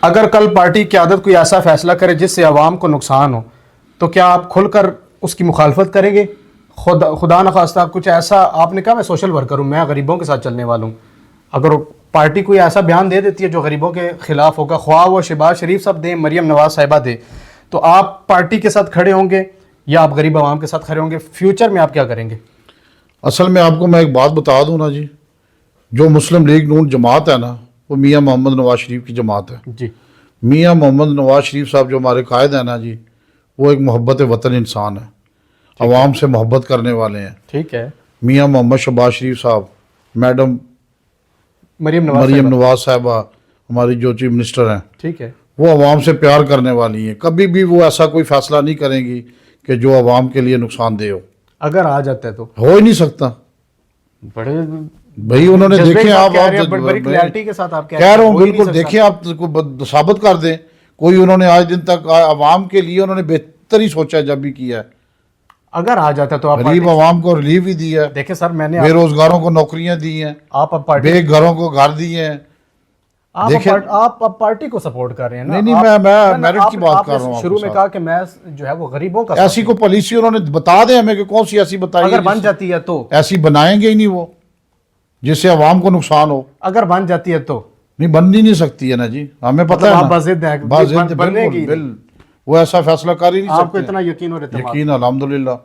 اگر کل پارٹی قیادت کوئی ایسا فیصلہ کرے جس سے عوام کو نقصان ہو تو کیا آپ کھل کر اس کی مخالفت کریں گے؟ خدا نخواستہ کچھ ایسا، آپ نے کہا میں سوشل ورکر ہوں، میں غریبوں کے ساتھ چلنے والا ہوں، اگر پارٹی کوئی ایسا بیان دے دیتی ہے جو غریبوں کے خلاف ہوگا، خواہ وہ شہباز شریف صاحب دیں، مریم نواز صاحبہ دے، تو آپ پارٹی کے ساتھ کھڑے ہوں گے یا آپ غریب عوام کے ساتھ کھڑے ہوں گے؟ فیوچر میں آپ کیا کریں گے؟ اصل میں آپ کو میں ایک بات بتا دوں نا جی، جو مسلم لیگ نون جماعت ہے نا، وہ میاں محمد نواز شریف کی جماعت ہے. جی. میاں محمد نواز شریف صاحب جو ہمارے قائد ہیں نا جی، وہ ایک محبت وطن انسان ہے، عوام سے محبت کرنے والے ہیں. ٹھیک ہے. میاں محمد شہباز شریف صاحب، میڈم مریم نواز صاحبہ ہماری جو چیف منسٹر ہیں، ٹھیک ہے، وہ عوام سے پیار کرنے والی ہیں. کبھی بھی وہ ایسا کوئی فیصلہ نہیں کریں گی کہ جو عوام کے لیے نقصان دہ ہو. اگر آ جاتا ہے تو ہو ہی نہیں سکتا. بڑے بھائی انہوں نے دیکھیں، آپ بڑی کلیئرٹی کے ساتھ آپ کہہ رہا ہوں، بالکل دیکھیں، آپ ثابت کر دیں کوئی انہوں نے آج دن تک عوام کے لیے انہوں نے بہتر ہی سوچا جب بھی کیا ہے. اگر آ جاتا ہے تو آپ غریب عوام کو ریلیف ہی دی ہے، دیکھیں سر، میں نے بے روزگاروں کو نوکریاں دی ہیں، آپ اب پارٹی بے گھروں کو گھر دیے ہیں. آپ اب پارٹی کو سپورٹ کر رہے ہیں نا. نہیں میں میرٹ کی بات کر رہا ہوں. شروع میں کہا کہ میں جو ہے وہ غریبوں کا ایسی کو پالیسی انہوں نے بتا دیں ہمیں کہ کون سی ایسی بتائی، اگر بن جاتی ہے تو ایسی بنائیں گے ہی نہیں وہ جس سے عوام کو نقصان ہو. اگر بن جاتی ہے تو نہیں، بن ہی نہیں سکتی ہے نا جی، ہمیں پتہ ہے آپ باضد ہیں، بالکل وہ ایسا فیصلہ کر ہی نہیں سکتے. آپ کو اتنا یقین اور اعتماد؟ یقین الحمدللہ.